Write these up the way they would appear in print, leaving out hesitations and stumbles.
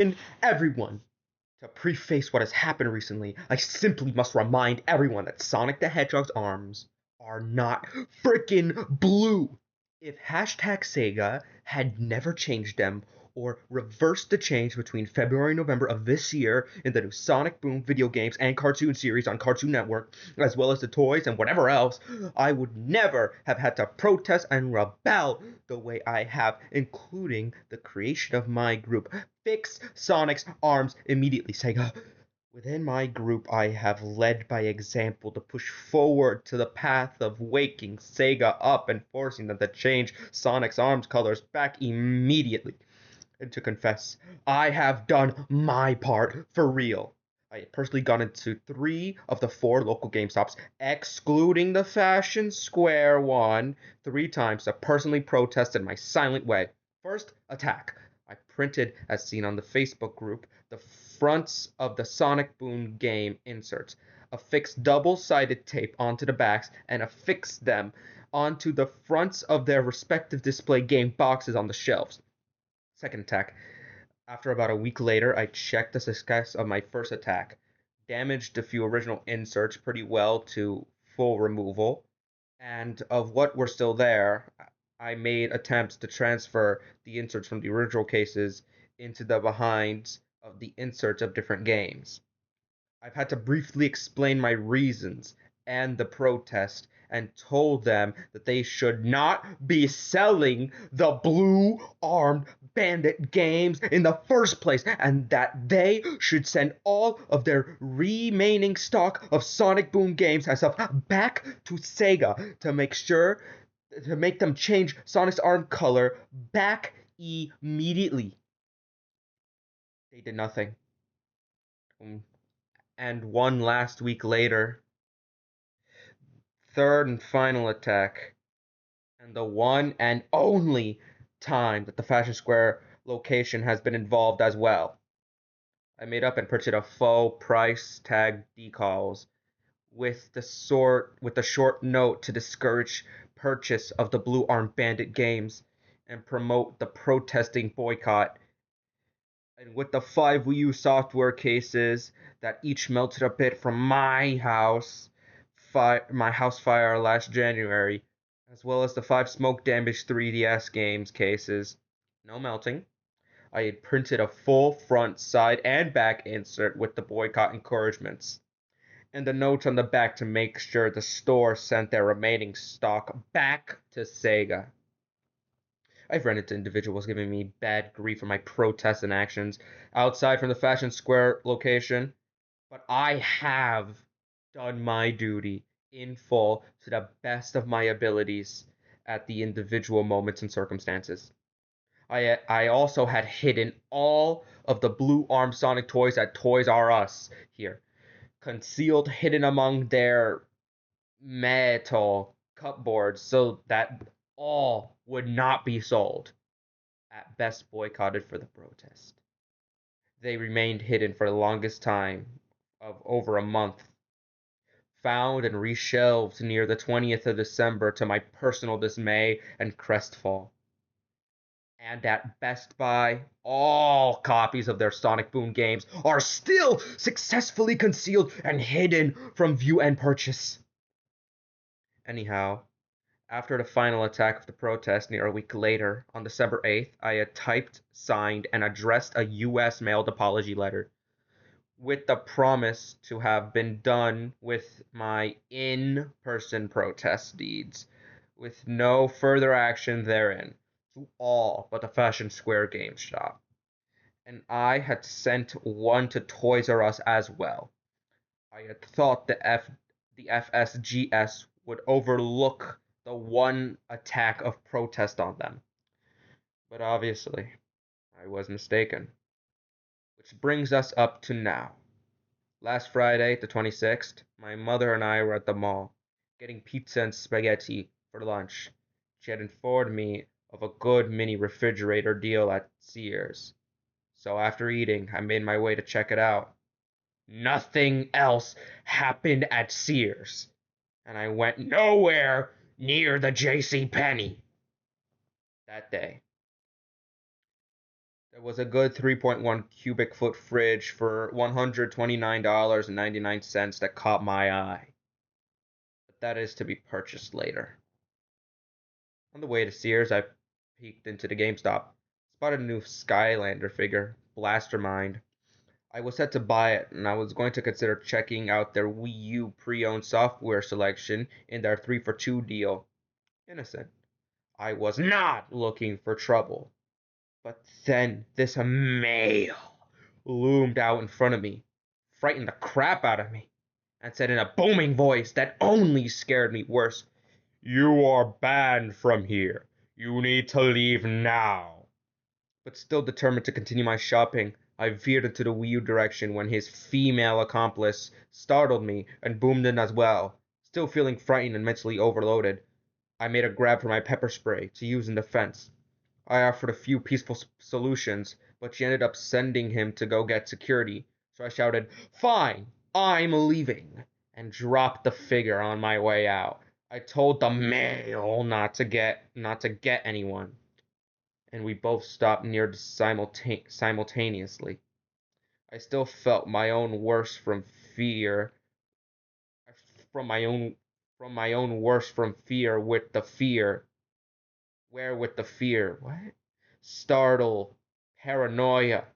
And everyone, to preface what has happened recently, I simply must remind everyone that Sonic the Hedgehog's arms are not freaking blue. If hashtag Sega had never changed them or reversed the change between February and November of this year in the new Sonic Boom video games and cartoon series on Cartoon Network, as well as the toys and whatever else, I would never have had to protest and rebel the way I have, including the creation of my group. Fix Sonic's arms immediately, Sega. Within my group, I have led by example to push forward to the path of waking Sega up and forcing them to change Sonic's arms colors back immediately. And to confess, I have done my part for real. I have personally gone into 3 of the 4 local GameStops, excluding the Fashion Square one, 3 times to personally protest in my silent way. First, attack. I printed, as seen on the Facebook group, the fronts of the Sonic Boom game inserts, affixed double-sided tape onto the backs, and affixed them onto the fronts of their respective display game boxes on the shelves. Second attack. After about a week later, I checked the success of my first attack, damaged a few original inserts pretty well to full removal, and of what were still there, I made attempts to transfer the inserts from the original cases into the behinds of the inserts of different games. I've had to briefly explain my reasons and the protest and told them that they should not be selling the Blue Armed Bandit games in the first place and that they should send all of their remaining stock of Sonic Boom games and stuff back to Sega to make them change Sonic's arm color back immediately. They did nothing. And one last week later, third and final attack, and the one and only time that the Fashion Square location has been involved as well. I made up and purchased a faux price tag decals with the short note to discourage purchase of the Blue Armed Bandit games and promote the protesting boycott. And with the 5 Wii U software cases that each melted a bit from my house fire last January, as well as the 5 smoke-damaged 3DS games cases, no melting. I had printed a full front, side, and back insert with the boycott encouragements, and the notes on the back to make sure the store sent their remaining stock back to Sega. I've run into individuals giving me bad grief for my protests and actions outside from the Fashion Square location, but I have done my duty in full to the best of my abilities at the individual moments and circumstances. I also had hidden all of the Blue Arm Sonic toys at Toys R Us here, concealed hidden among their metal cupboards so that all would not be sold. At best boycotted for the protest. They remained hidden for the longest time of over a month, found and reshelved near the 20th of December to my personal dismay and crestfall. And at Best Buy, all copies of their Sonic Boom games are still successfully concealed and hidden from view and purchase. Anyhow, after the final attack of the protest near a week later, on December 8th, I had typed, signed, and addressed a U.S. mailed apology letter with the promise to have been done with my in-person protest deeds, with no further action therein, to all but the Fashion Square GameStop. And I had sent one to Toys R Us as well. I had thought the FSGS would overlook the one attack of protest on them. But obviously, I was mistaken. Which brings us up to now. Last Friday, the 26th, my mother and I were at the mall, getting pizza and spaghetti for lunch. She had informed me of a good mini refrigerator deal at Sears. So after eating, I made my way to check it out. Nothing else happened at Sears, and I went nowhere near the J.C. Penney that day. It was a good 3.1 cubic foot fridge for $129.99 that caught my eye. But that is to be purchased later. On the way to Sears, I peeked into the GameStop, spotted a new Skylander figure, Blastermind. I was set to buy it, and I was going to consider checking out their Wii U pre-owned software selection in their 3 for 2 deal. Innocent. I was not looking for trouble. But then this male loomed out in front of me, frightened the crap out of me, and said in a booming voice that only scared me worse, "You are banned from here. You need to leave now." But still determined to continue my shopping, I veered into the Wii U direction when his female accomplice startled me and boomed in as well. Still feeling frightened and mentally overloaded, I made a grab for my pepper spray to use in defense. I offered a few peaceful solutions, but she ended up sending him to go get security. So I shouted, "Fine, I'm leaving," and dropped the figure on my way out. I told the male not to get anyone, and we both stopped near simultaneously. I still felt my own worst from fear, from my own from my own worst from fear with the fear. Where with the fear? What? Startle, paranoia,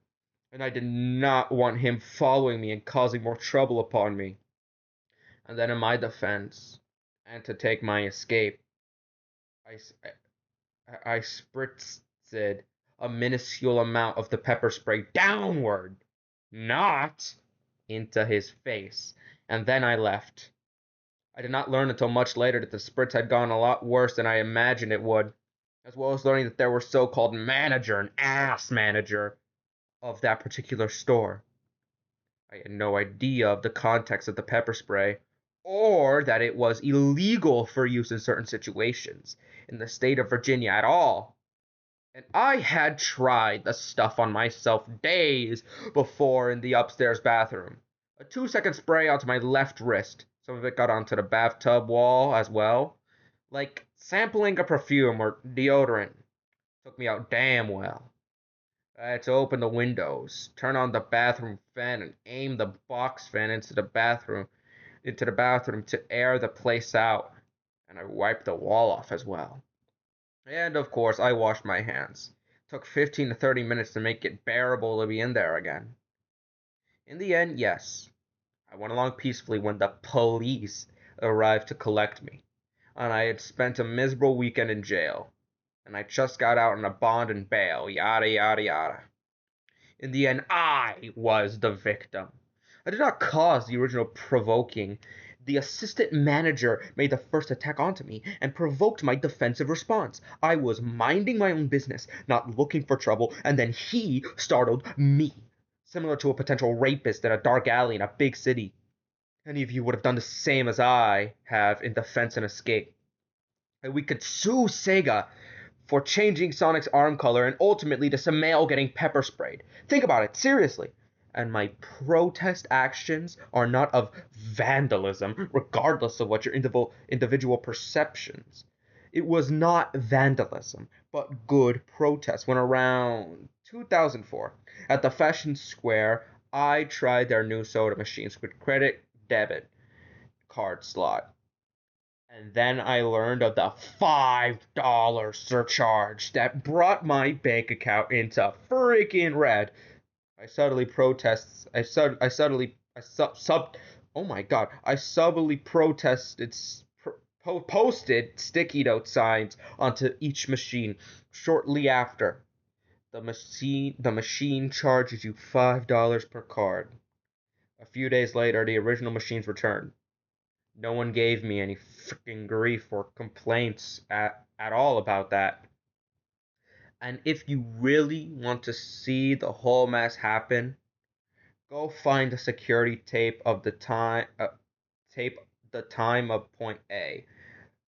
and I did not want him following me and causing more trouble upon me. And then in my defense, and to take my escape, I, I spritzed a minuscule amount of the pepper spray downward, not into his face, and then I left. I did not learn until much later that the spritz had gone a lot worse than I imagined it would, as well as learning that there were so-called manager and ass manager of that particular store. I had no idea of the context of the pepper spray, or that it was illegal for use in certain situations in the state of Virginia at all. And I had tried the stuff on myself days before in the upstairs bathroom. A 2-second spray onto my left wrist. Some of it got onto the bathtub wall as well. Like sampling a perfume or deodorant. Took me out damn well. I had to open the windows, turn on the bathroom fan, and aim the box fan into the bathroom to air the place out. And I wiped the wall off as well. And of course, I washed my hands. Took 15 to 30 minutes to make it bearable to be in there again. In the end, yes, I went along peacefully when the police arrived to collect me. And I had spent a miserable weekend in jail. And I just got out on a bond and bail, yada yada yada. In the end, I was the victim. I did not cause the original provoking. The assistant manager made the first attack onto me and provoked my defensive response. I was minding my own business, not looking for trouble, and then he startled me. Similar to a potential rapist in a dark alley in a big city. Any of you would have done the same as I have in defense and escape. And we could sue Sega for changing Sonic's arm color and ultimately to Samael getting pepper sprayed. Think about it, seriously. And my protest actions are not of vandalism, regardless of what your individual perceptions. It was not vandalism, but good protest. When around 2004, at the Fashion Square, I tried their new soda machines with credit debit card slot. And then I learned of the $5 surcharge that brought my bank account into freaking red. I subtly protests. I subtly. I sub. Oh my god! I subtly protested. Posted sticky note signs onto each machine. Shortly after, the machine charges you $5 per card. A few days later, the original machines returned. No one gave me any freaking grief or complaints at all about that. And if you really want to see the whole mess happen, go find the security tape the time of point A,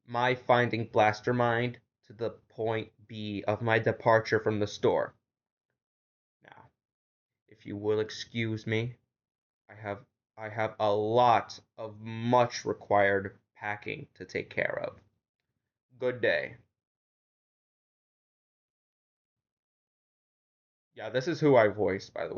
my finding Blastermind, to the point B of my departure from the store. Now, if you will excuse me, I have I have a lot of much required packing to take care of. Good day. Yeah, this is who I voiced, by the way.